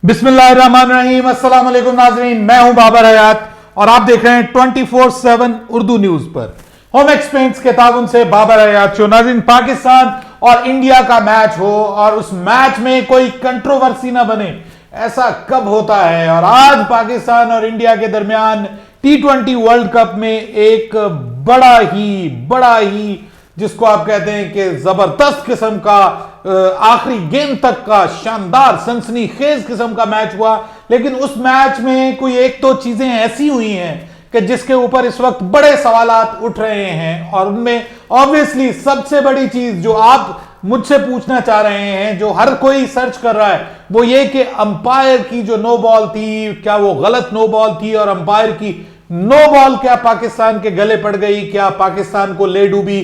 बिस्मिल्लाहिर्रहमानिर्रहीम, अस्सलाम वालेकुम नाज़रीन, मैं हूं बाबर हयात और आप देख रहे हैं 24/7 उर्दू न्यूज पर। होम एक्सपेंस के ताउन से बाबर हयात शो। नाज़रीन, पाकिस्तान और इंडिया का मैच हो और उस मैच में कोई कंट्रोवर्सी ना बने, ऐसा कब होता है? और आज पाकिस्तान और इंडिया के दरमियान T20 वर्ल्ड कप में एक बड़ा ही जिसको आप कहते हैं कि जबरदस्त किस्म का आखिरी गेंद तक का शानदार सनसनीखेज किस्म का मैच हुआ। लेकिन उस मैच में कोई एक तो चीजें ऐसी हुई हैं कि जिसके ऊपर इस वक्त बड़े सवालात उठ रहे हैं, और उनमें ऑब्वियसली सबसे बड़ी चीज जो आप मुझसे पूछना चाह रहे हैं, जो हर कोई सर्च कर रहा है, वो ये कि अंपायर की जो नो बॉल थी, क्या वो गलत नो बॉल थी? और अंपायर की नो बॉल क्या पाकिस्तान के गले पड़ गई? क्या पाकिस्तान को ले डूबी?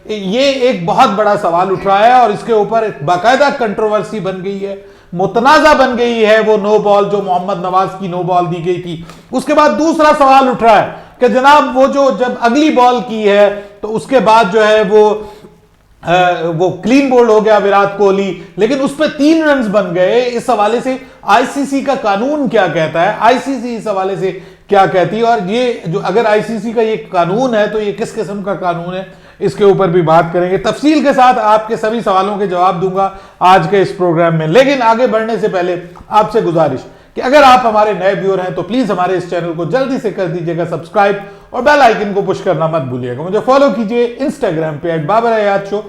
ये एक बहुत बड़ा सवाल उठ रहा है और इसके ऊपर एक बाकायदा कंट्रोवर्सी बन गई है, मुतनाजा बन गई है वो नो बॉल जो मोहम्मद नवाज की नो बॉल दी गई थी। उसके बाद दूसरा सवाल उठ रहा है कि जनाब वो जो जब अगली बॉल की है तो उसके बाद जो है वो क्लीन बोल्ड हो गया विराट कोहली, लेकिन उस पर 3 रन बन गए। इस हवाले से आईसीसी का कानून क्या कहता है, आईसीसी इस हवाले से क्या कहती है, और ये जो अगर आईसीसी का ये कानून है तो ये किस किस्म का कानून है, इसके ऊपर भी बात करेंगे। तफसील के साथ आपके सभी सवालों के जवाब दूंगा आज के इस प्रोग्राम में। लेकिन आगे बढ़ने से पहले आपसे गुजारिश कि अगर आप हमारे नए व्यूअर हैं तो प्लीज हमारे इस चैनल को जल्दी से कर दीजिएगा सब्सक्राइब और बेल आइकन को पुश करना मत भूलिएगा। मुझे फॉलो कीजिए इंस्टाग्राम पे @बाबर-ए-हयात-शो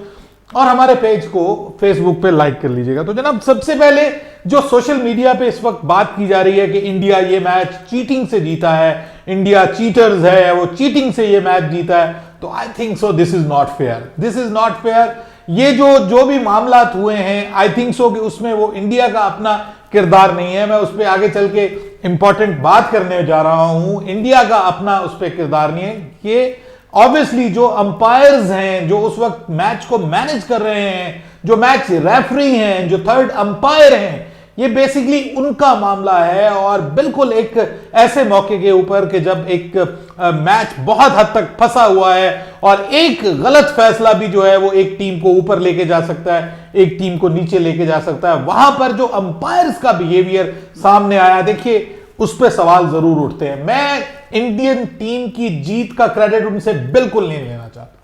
और हमारे पेज को फेसबुक पे लाइक कर लीजिएगा। तो जनाब, सबसे पहले जो सोशल मीडिया पे इस वक्त बात की जा रही है कि इंडिया ये मैच चीटिंग से जीता है, इंडिया चीटर्स है, वो चीटिंग से ये मैच जीता है, तो I think so this is not fair, this is not fair. ये जो भी मामला हुए हैं, आई थिंक सो कि उसमें वो इंडिया का अपना किरदार नहीं है। मैं उस पर आगे चल के इंपॉर्टेंट बात करने जा रहा हूं। इंडिया का अपना उस पर किरदार नहीं है। ये ऑब्वियसली जो अंपायर्स हैं, जो उस वक्त मैच को मैनेज कर रहे हैं, जो मैच रेफरी हैं, जो थर्ड अंपायर हैं, ये बेसिकली उनका मामला है। और बिल्कुल एक ऐसे मौके के ऊपर कि जब एक मैच बहुत हद तक फंसा हुआ है और एक गलत फैसला भी जो है वो एक टीम को ऊपर लेके जा सकता है, एक टीम को नीचे लेके जा सकता है, वहां पर जो अंपायर्स का बिहेवियर सामने आया, देखिए उस पर सवाल जरूर उठते हैं। मैं इंडियन टीम की जीत का क्रेडिट उनसे बिल्कुल नहीं लेना चाहता।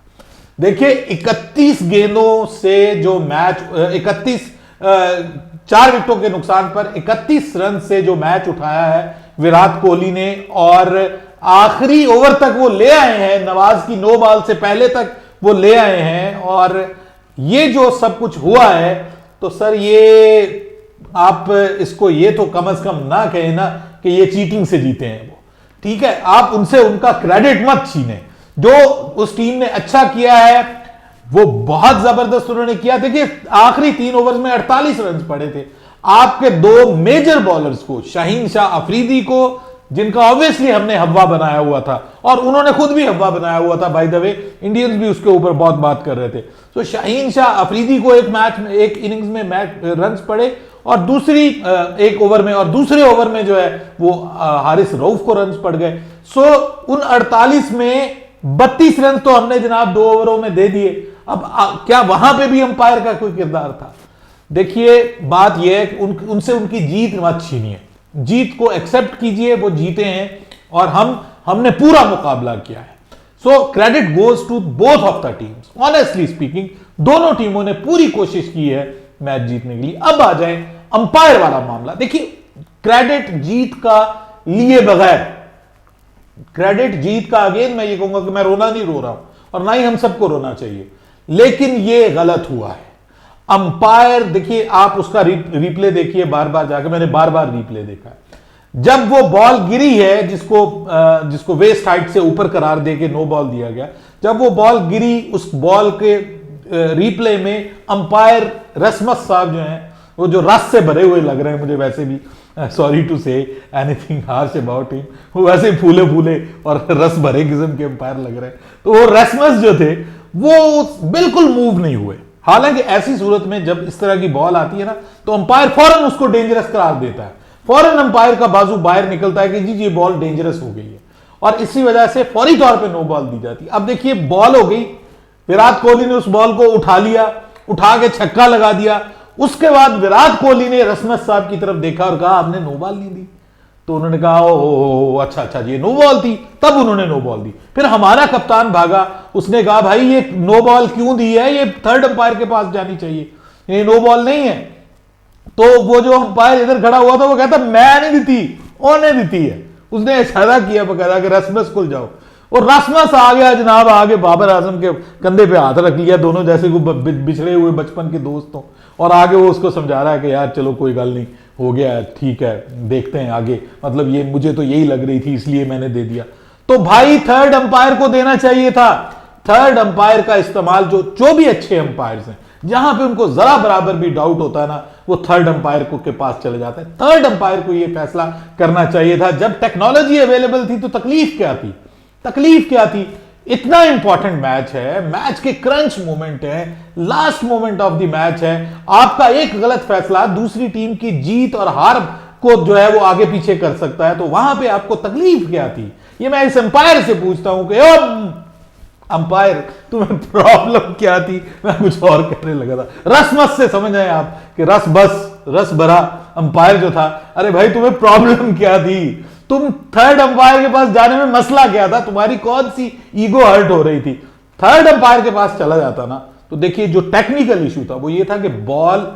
देखिए 31 गेंदों से जो मैच 4 विकेटों के नुकसान पर 31 रन से जो मैच उठाया है विराट कोहली ने, और आखिरी ओवर तक वो ले आए हैं, नवाज की नो बॉल से पहले तक वो ले आए हैं, और ये जो सब कुछ हुआ है तो सर ये आप इसको ये तो कम से कम ना कहें ना कि ये चीटिंग से जीते हैं वो। ठीक है, आप उनसे उनका क्रेडिट मत छीने। जो उस टीम ने अच्छा किया है वो बहुत जबरदस्त उन्होंने किया। देखिए आखिरी 3 ओवर्स में 48 रन पड़े थे। आपके 2 मेजर बॉलर्स को, शाहीन शाह अफरीदी को, जिनका ऑब्वियसली हमने हवा बनाया हुआ था और उन्होंने खुद भी हवा बनाया हुआ था, बाय द वे इंडियंस भी उसके ऊपर बहुत बात कर रहे थे। तो शाहीन शाह अफरीदी को एक मैच में, एक इनिंग्स में मैच रन पड़े, और दूसरी एक ओवर में, और दूसरे ओवर में जो है वो हारिस रऊफ को रन पड़ गए। सो उन 48 में 32 रन तो हमने जनाब 2 ओवरों में दे दिए। अब क्या वहां पे भी अंपायर का कोई किरदार था? देखिए बात यह है कि उनसे उनकी जीत मत छीनिए, जीत को एक्सेप्ट कीजिए, वो जीते हैं और हमने पूरा मुकाबला किया है। So credit goes to both of the teams. Honestly speaking दोनों टीमों ने पूरी कोशिश की है मैच जीतने के लिए। अब आ जाए अंपायर वाला मामला। देखिए क्रेडिट जीत का लिए बगैर, क्रेडिट जीत का, अगेन मैं ये कहूंगा कि मैं रोना नहीं रो रहा हूं और ना ही हम सबको रोना चाहिए, लेकिन ये गलत हुआ है। अंपायर, देखिए आप उसका रिप्ले देखिए बार बार जाके, मैंने बार बार रिप्ले देखा है। जब वो बॉल गिरी है जिसको वेस्ट हाइट से ऊपर करार देके नो बॉल दिया गया, जब वो बॉल गिरी, उस बॉल के रिप्ले में अंपायर रसमत साहब जो हैं, वो जो रस से भरे हुए लग रहे हैं मुझे, वैसे भी sorry to say anything harsh about him, वो वैसे फूले फूले और रस भरे किस्म के अंपायर लग रहे हैं। तो वो रसमस जो थे वो बिल्कुल मूव नहीं हुए। हालांकि ऐसी सूरत में जब इस तरह की बॉल आती है ना, तो अंपायर फौरन उसको डेंजरस करार देता है, फौरन अंपायर का बाजू बाहर निकलता है कि जी ये बॉल डेंजरस हो गई है, और इसी वजह से फौरी तौर पे नो बॉल दी जाती है। अब देखिए बॉल हो गई, विराट कोहली ने उस बॉल को उठा लिया, उठा के छक्का लगा दिया, उसके बाद विराट कोहली ने रसमत साहब की तरफ देखा और कहा आपने नो बॉल नहीं दी। तो उन्होंने कहा ओ अच्छा अच्छा ये नो बॉल थी, तब उन्होंने नो बॉल दी। फिर हमारा कप्तान भागा, उसने कहा भाई ये नो बॉल क्यों दी है, ये थर्ड अंपायर के पास जानी चाहिए, ये नो बॉल नहीं है। तो वो जो अंपायर इधर खड़ा हुआ था वो कहता मैं नहीं देती, उन्होंने देती है। उसने इशारा किया बकायदा कि रसमस खुल जाओ, और रसमस आ गया जनाब, आगे बाबर आजम के कंधे पे हाथ रख लिया, दोनों जैसे को बिछड़े हुए बचपन के दोस्तों, और आगे वो उसको समझा रहा है कि यार चलो कोई गल नहीं, हो गया ठीक है, देखते हैं आगे, मतलब ये मुझे तो यही लग रही थी इसलिए मैंने दे दिया। तो भाई थर्ड अंपायर को देना चाहिए था। थर्ड अंपायर का इस्तेमाल जो भी अच्छे अंपायर्स हैं, जहां पे उनको जरा बराबर भी डाउट होता है ना, वो थर्ड अंपायर को के पास चले जाता है। थर्ड अंपायर को ये फैसला करना चाहिए था। जब टेक्नोलॉजी अवेलेबल थी तो तकलीफ क्या थी, तकलीफ क्या थी? इतना इंपॉर्टेंट मैच है, मैच के क्रंच मोमेंट है, last moment of the match है, आपका एक गलत फैसला दूसरी टीम की जीत और हार को जो है वो आगे पीछे कर सकता है। तो वहां पे आपको तकलीफ क्या थी, ये मैं इस अंपायर से पूछता हूं कि अंपायर तुम्हें प्रॉब्लम क्या थी? मैं कुछ और कहने लगा था। रसमस से समझ आए आप कि रस भरा अंपायर जो था, अरे भाई तुम्हें प्रॉब्लम क्या थी? तुम थर्ड अंपायर के पास जाने में मसला क्या था? तुम्हारी कौन सी ईगो हर्ट हो रही थी? थर्ड अंपायर के पास चला जाता ना, तो देखिए जो टेक्निकल इशू था वो ये था कि बॉल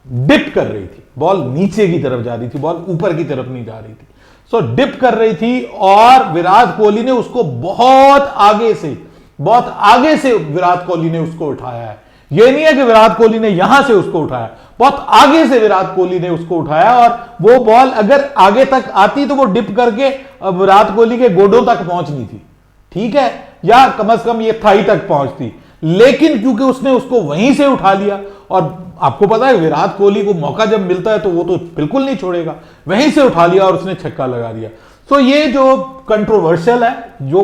डिप कर रही थी, बॉल नीचे की तरफ जा रही थी, बॉल ऊपर की तरफ नहीं जा रही थी। सो डिप कर रही थी और विराट कोहली ने उसको बहुत आगे से विराट कोहली ने उसको उठाया है। यह नहीं है कि विराट कोहली ने यहां से उसको उठाया, बहुत आगे से विराट कोहली ने उसको उठाया, और वो बॉल अगर आगे तक आती तो वो डिप करके विराट कोहली के गोडों तक पहुंचनी थी, ठीक है, या कम से कम ये थाई तक पहुंचती। लेकिन क्योंकि उसने उसको वहीं से उठा लिया, और आपको पता है विराट कोहली को मौका जब मिलता है तो वो तो बिल्कुल नहीं छोड़ेगा, वहीं से उठा लिया और उसने छक्का लगा दिया। तो ये जो कंट्रोवर्शियल है वो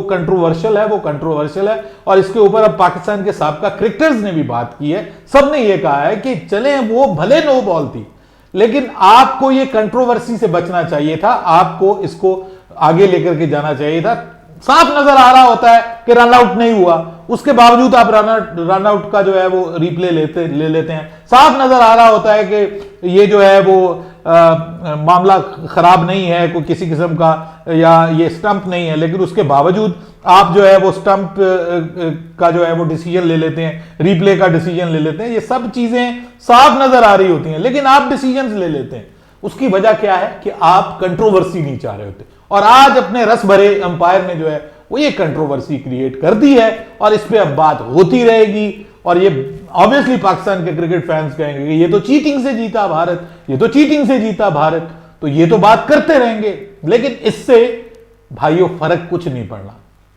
कंट्रोवर्शियल है, और इसके ऊपर अब पाकिस्तान के साबका क्रिकेटर्स ने भी बात की है। सबने ये कहा है कि चले वो भले नो बॉल थी, लेकिन आपको ये कंट्रोवर्सी से बचना चाहिए था, आपको इसको आगे लेकर के जाना चाहिए था। साफ नजर आ रहा होता है कि रन आउट नहीं हुआ, उसके बावजूद आप रन आउट का जो है वो रिप्ले ले लेते हैं। साफ नजर आ रहा होता है कि ये जो है वो मामला खराब नहीं है कोई किसी किस्म का, या ये स्टंप नहीं है, लेकिन उसके बावजूद आप जो है वो स्टंप का जो है वो डिसीजन ले लेते हैं, रिप्ले का डिसीजन ले लेते हैं। ये सब चीजें साफ नजर आ रही होती हैं, लेकिन आप डिसीजन ले लेते हैं। उसकी वजह क्या है कि आप कंट्रोवर्सी नहीं चाह रहे होते, और आज अपने रस भरे अंपायर ने जो है वो ये कंट्रोवर्सी क्रिएट कर दी है, और इस पे अब बात होती रहेगी। और ये ऑब्वियसली पाकिस्तान के क्रिकेट फैंस कहेंगे कि ये तो चीटिंग से जीता भारत, ये तो चीटिंग से जीता भारत, तो ये तो बात करते रहेंगे। लेकिन इससे भाइयों फर्क कुछ नहीं पड़ना,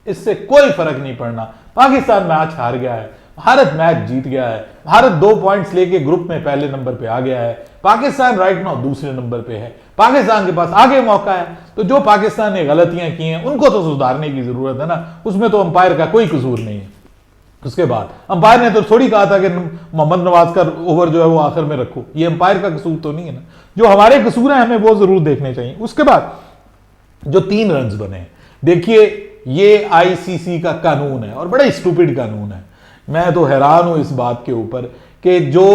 इससे कोई फर्क नहीं पड़ना। पाकिस्तान मैच हार गया है, भारत मैच जीत गया है, भारत 2 पॉइंट्स लेके ग्रुप में पहले नंबर पे आ गया है, पाकिस्तान राइट नाउ दूसरे नंबर पे है, पाकिस्तान के पास आगे मौका है। तो जो पाकिस्तान ने गलतियां की हैं उनको तो सुधारने की जरूरत है ना, उसमें तो अंपायर का कोई कसूर नहीं है। उसके बाद अंपायर ने तो थोड़ी कहा था कि मोहम्मद नवाज का ओवर जो है वो आखिर में रखो, ये अंपायर का कसूर तो नहीं है ना। जो हमारे कसूर हैं हमें वो जरूर देखने चाहिए। उसके बाद जो 3 रन्स बने, देखिए ये आईसीसी का कानून है और बड़ा स्टूपिड कानून है। मैं तो हैरान हूं इस बात के ऊपर कि जो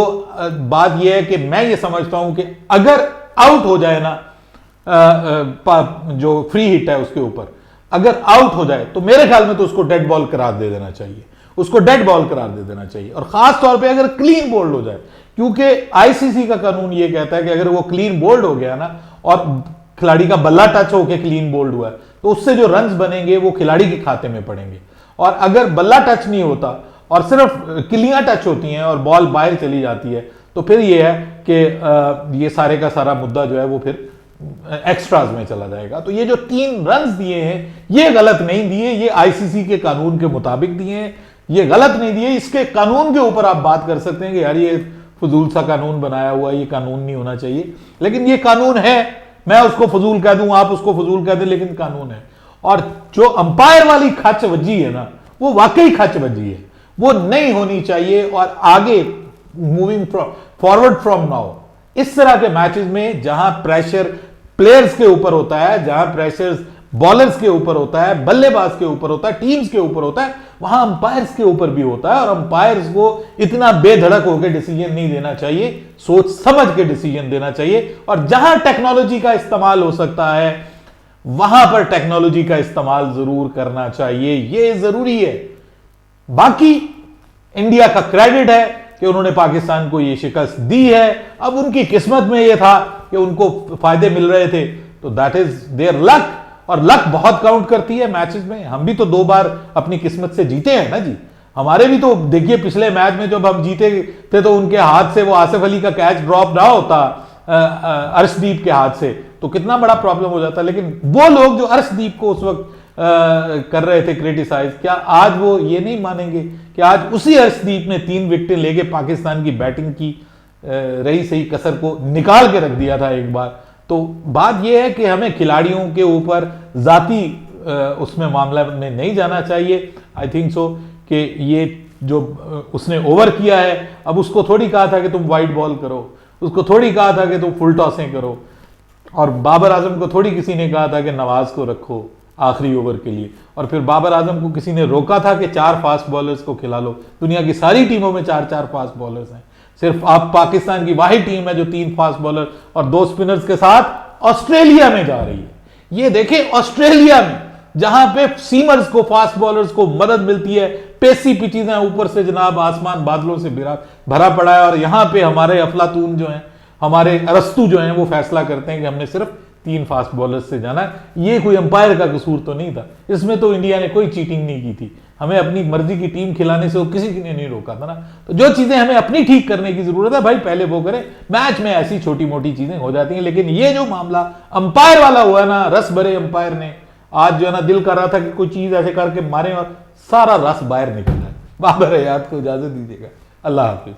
बात यह है कि मैं ये समझता हूं कि अगर आउट हो जाए ना, जो फ्री हिट है उसके ऊपर अगर आउट हो जाए तो मेरे ख्याल में तो उसको डेड बॉल करार दे देना चाहिए, उसको डेड बॉल करार दे देना चाहिए। और खास तौर पे अगर क्लीन बोल्ड हो जाए, क्योंकि आईसीसी का कानून ये कहता है कि अगर वो क्लीन बोल्ड हो गया ना और खिलाड़ी का बल्ला टच होकर क्लीन बोल्ड हुआ है तो उससे जो रन्स बनेंगे वो खिलाड़ी के खाते में पड़ेंगे। और अगर बल्ला टच नहीं होता और सिर्फ किलियां टच होती हैं और बॉल बाहर चली जाती है तो फिर ये है कि ये सारे का सारा मुद्दा जो है वो फिर एक्स्ट्राज में चला जाएगा। तो ये जो 3 रन्स दिए हैं ये गलत नहीं दिए, ये आईसीसी के कानून के मुताबिक दिए हैं, ये गलत नहीं दिए। इसके कानून के ऊपर आप बात कर सकते हैं कि यार ये फजूल सा कानून बनाया हुआ है, ये कानून नहीं होना चाहिए, लेकिन ये कानून है। मैं उसको फजूल कह दूं, आप उसको फजूल कह दें, लेकिन कानून है। और जो अंपायर वाली खच वजी है ना, वो वाकई खच वजी है, वो नहीं होनी चाहिए। और आगे मूविंग फॉरवर्ड फ्रॉम नाउ इस तरह के मैचेस में जहां प्रेशर प्लेयर्स के ऊपर होता है, जहां प्रेशर बॉलर्स के ऊपर होता है, बल्लेबाज के ऊपर होता है, टीम्स के ऊपर होता है, वहां अंपायर्स के ऊपर भी होता है। और अंपायर्स को इतना बेधड़क होकर डिसीजन नहीं देना चाहिए, सोच समझ के डिसीजन देना चाहिए। और जहां टेक्नोलॉजी का इस्तेमाल हो सकता है वहां पर टेक्नोलॉजी का इस्तेमाल जरूर करना चाहिए, यह जरूरी है। बाकी इंडिया का क्रेडिट है कि उन्होंने पाकिस्तान को यह शिकस्त दी है। अब उनकी किस्मत में यह था कि उनको फायदे मिल रहे थे, तो दैट इज देयर लक। और लक बहुत काउंट करती है मैचेस में। हम भी तो 2 बार अपनी किस्मत से जीते हैं ना जी। हमारे भी तो देखिए, पिछले मैच में जब हम जीते थे तो उनके हाथ से वो आसिफ अली का कैच ड्रॉप ना होता अर्शदीप के हाथ से, तो कितना बड़ा प्रॉब्लम हो जाता। लेकिन वो लोग जो अर्शदीप को उस वक्त कर रहे थे क्रिटिसाइज, क्या आज वो ये नहीं मानेंगे कि आज उसी अर्शदीप ने 3 विकेटें लेके पाकिस्तान की बैटिंग की रही सही कसर को निकाल के रख दिया था एक बार। तो बात यह है कि हमें खिलाड़ियों के ऊपर जाती उसमें मामला में नहीं जाना चाहिए। आई थिंक सो कि ये जो उसने ओवर किया है, अब उसको थोड़ी कहा था कि तुम वाइड बॉल करो, उसको थोड़ी कहा था कि तुम फुल टॉसें करो, और बाबर आजम को थोड़ी किसी ने कहा था कि नवाज को रखो आखिरी ओवर के लिए। और फिर बाबर आजम को किसी ने रोका था कि 4 फास्ट बॉलर्स को खिला लो। दुनिया की सारी टीमों में 4-4 फास्ट बॉलर्स हैं, सिर्फ आप पाकिस्तान की वाहिद टीम है जो 3 फास्ट बॉलर और 2 स्पिनर्स के साथ ऑस्ट्रेलिया में जा रही है। ये देखें, ऑस्ट्रेलिया में जहां पे सीमर्स को, फास्ट बॉलर्स को मदद मिलती है, पेसी पिचेस हैं, ऊपर से जनाब आसमान बादलों से भरा पड़ा है, और यहां पे हमारे अफलातून जो हैं, हमारे अरस्तू जो हैं, वो फैसला करते हैं कि हमने सिर्फ 3 फास्ट बॉलर्स से जाना है। ये कोई अंपायर का कसूर तो नहीं था, इसमें तो इंडिया ने कोई चीटिंग नहीं की थी। हमें अपनी मर्जी की टीम खिलाने से वो किसी ने नहीं रोका था ना। तो जो चीजें हमें अपनी ठीक करने की जरूरत है भाई, पहले वो करें। मैच में ऐसी छोटी मोटी चीजें हो जाती हैं, लेकिन ये जो मामला अंपायर वाला हुआ ना, रस भरे अंपायर ने, आज जो है ना दिल कर रहा था कि कोई चीज ऐसे करके मारे और सारा रस बाहर निकल जाए। बाबर हयात को इजाजत दीजिएगा, अल्लाह हाफिज।